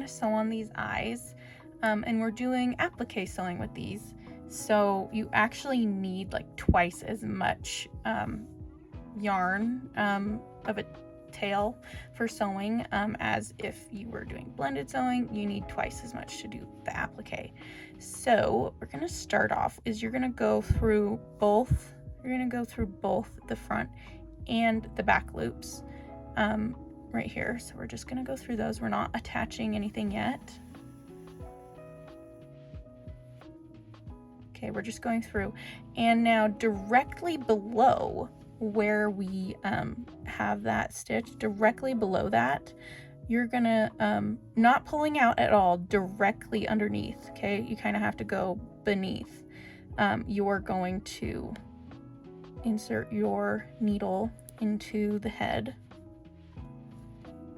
gonna sew on these eyes, and we're doing applique sewing with these. So you actually need like twice as much yarn of a tail for sewing as if you were doing blended sewing. You need twice as much to do the applique. So what we're gonna start off is you're gonna go through both the front and the back loops right here. So we're just gonna go through those. We're not attaching anything yet. Okay, we're just going through. And now directly below where we have that stitch, directly below that, you're gonna, not pulling out at all, directly underneath, okay? You kind of have to go beneath. You're going to insert your needle into the head.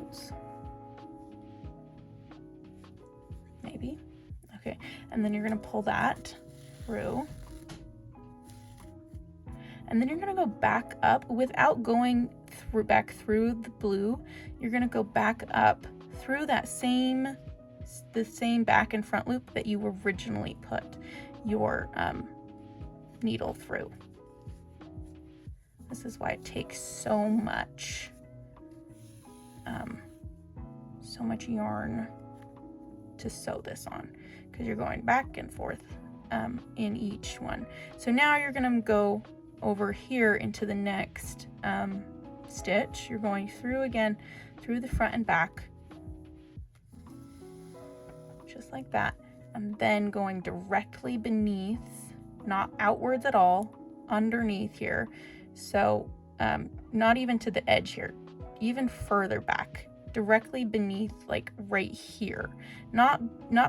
Oops. Maybe. Okay, and then you're gonna pull that through. And then you're gonna go back up without going through back through the blue. You're gonna go back up through that the same back and front loop that you originally put your needle through. This is why it takes so much yarn to sew this on, because you're going back and forth in each one. So now you're gonna go over here into the next stitch. You're going through again, through the front and back, just like that, and then going directly beneath, not outwards at all, underneath here. So not even to the edge here, even further back, directly beneath, like right here, not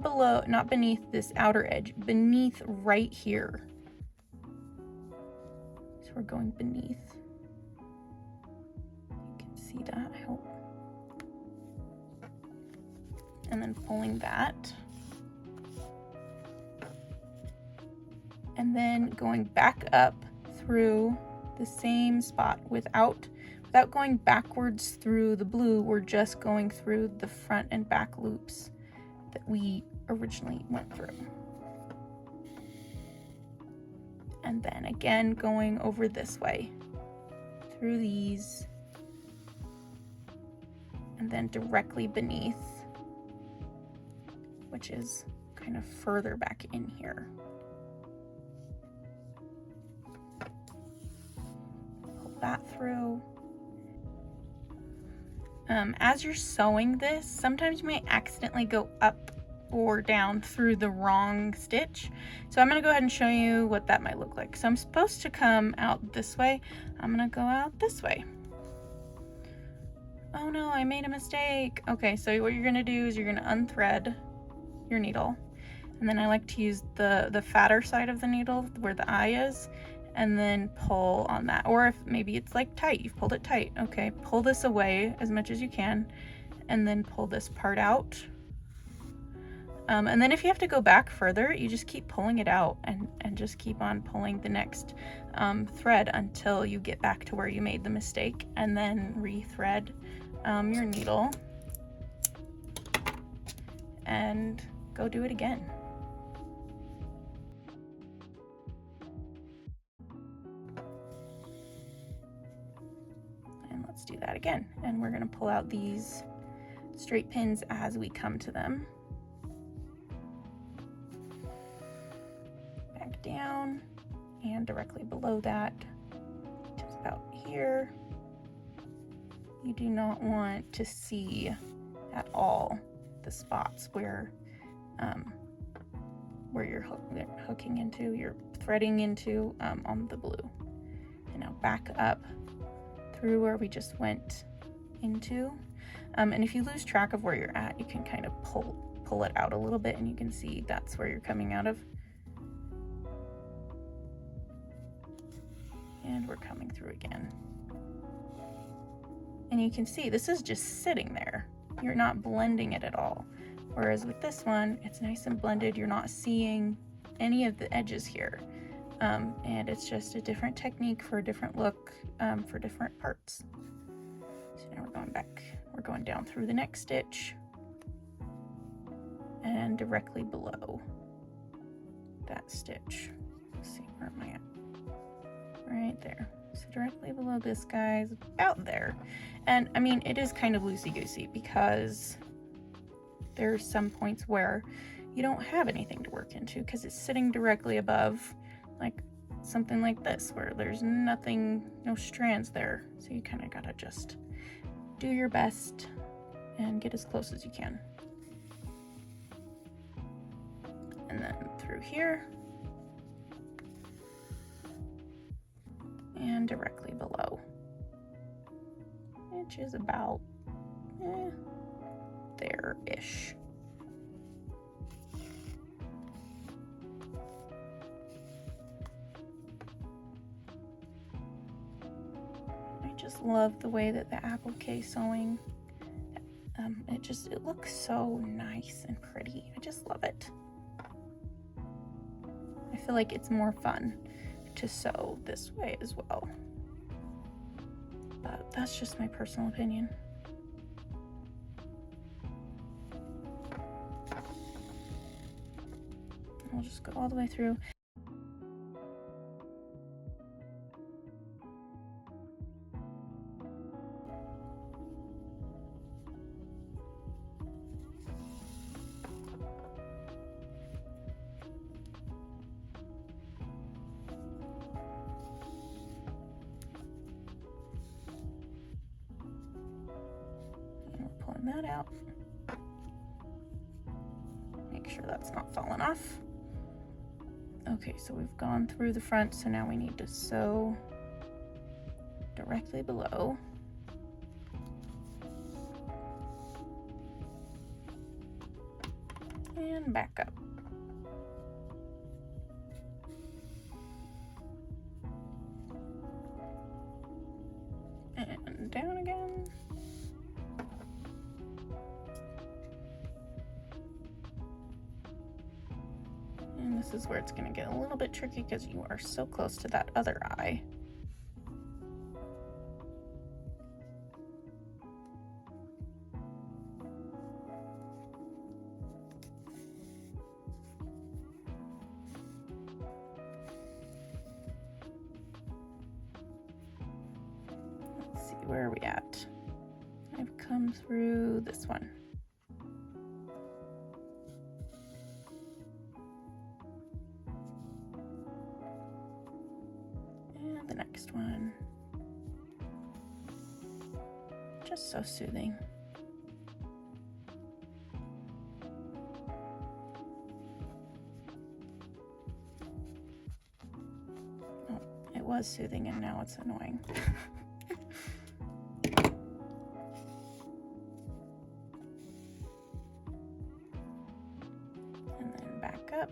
below, not beneath this outer edge, beneath right here. So we're going beneath. You can see that, I hope. And then pulling that. And then going back up through the same spot without going backwards through the blue. We're just going through the front and back loops that we originally went through. And then again going over this way through these, and then directly beneath, which is kind of further back in here. Pull that through. As you're sewing this, sometimes you may accidentally go up or down through the wrong stitch. So I'm gonna go ahead and show you what that might look like. So I'm supposed to come out this way. I'm gonna go out this way. Oh no, I made a mistake. Okay, so what you're gonna do is you're gonna unthread your needle. And then I like to use the fatter side of the needle where the eye is, and then pull on that. Or if maybe it's like tight, you've pulled it tight. Okay, pull this away as much as you can, and then pull this part out. And then if you have to go back further, you just keep pulling it out and just keep on pulling the next thread until you get back to where you made the mistake, and then rethread your needle and go do it again. And let's do that again. And we're gonna pull out these straight pins as we come to them. Back down, and directly below that, just about here. You do not want to see at all the spots where you're hooking into, you're threading into on the blue. And now back up through where we just went into. And if you lose track of where you're at, you can kind of pull it out a little bit, and you can see that's where you're coming out of. And we're coming through again. And you can see this is just sitting there. You're not blending it at all. Whereas with this one, it's nice and blended. You're not seeing any of the edges here. And it's just a different technique for a different look for different parts. So now we're going back. We're going down through the next stitch. and directly below that stitch. Let's see, where am I at? Right there. So directly below this guy's about there. And I mean, it is kind of loosey-goosey because there's some points where you don't have anything to work into because it's sitting directly above, like something like this where there's nothing, no strands there. So you kind of gotta just do your best and get as close as you can. And then through here and directly below, which is about there-ish. I just love the way that the applique sewing, it looks so nice and pretty. I just love it. I feel like it's more fun to sew this way as well. But that's just my personal opinion. I'll just go all the way through. Pulling that out. Make sure that's not falling off. Okay, so we've gone through the front, so now we need to sew directly below. And back up. And down again. And this is where it's going to get a little bit tricky because you are so close to that other eye. Let's see, where are we at? I've come through this one. The next one. Just so soothing. Oh, it was soothing and now it's annoying. And then back up.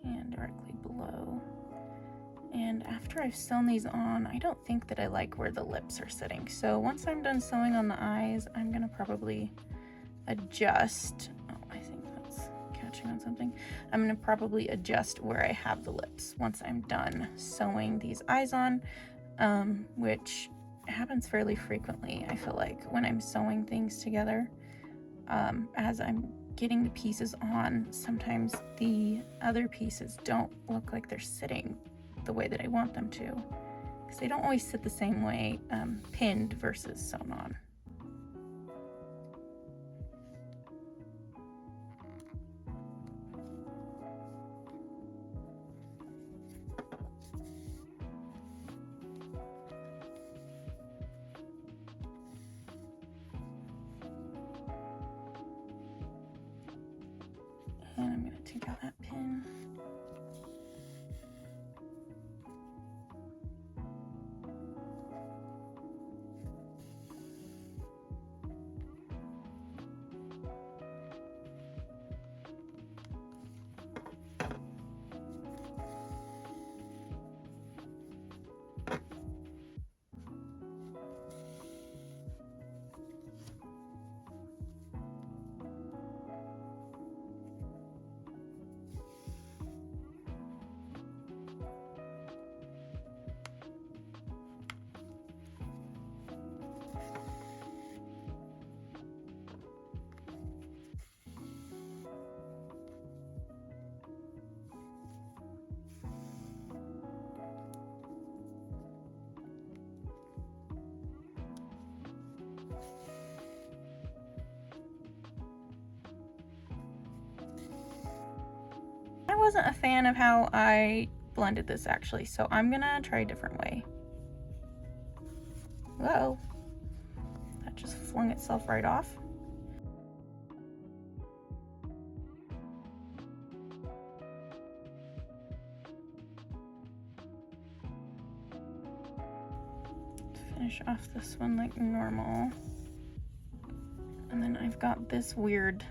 And directly below. And after I've sewn these on, I don't think that I like where the lips are sitting. So once I'm done sewing on the eyes, I'm gonna probably adjust. Oh, I think that's catching on something. I'm gonna probably adjust where I have the lips once I'm done sewing these eyes on, which happens fairly frequently, I feel like, when I'm sewing things together. As I'm getting the pieces on, sometimes the other pieces don't look like they're sitting the way that I want them to, because they don't always sit the same way pinned versus sewn on. And I'm going to take out that pin. I wasn't a fan of how I blended this actually, so I'm gonna try a different way. Whoa, that just flung itself right off. Finish off this one like normal. And then I've got this weird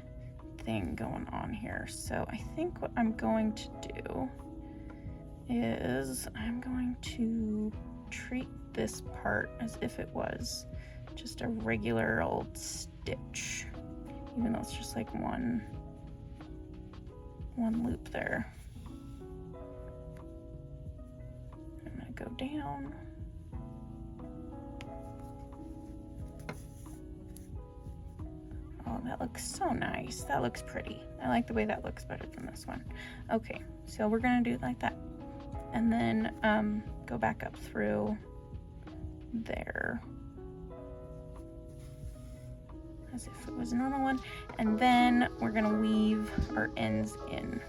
thing going on here. So I think what I'm going to do is I'm going to treat this part as if it was just a regular old stitch, even though it's just like one loop there. I'm gonna go down. Oh, that looks so nice. That looks pretty. I like the way that looks better than this one. Okay, so we're gonna do it like that. And then go back up through there as if it was a normal one. And then we're gonna weave our ends in.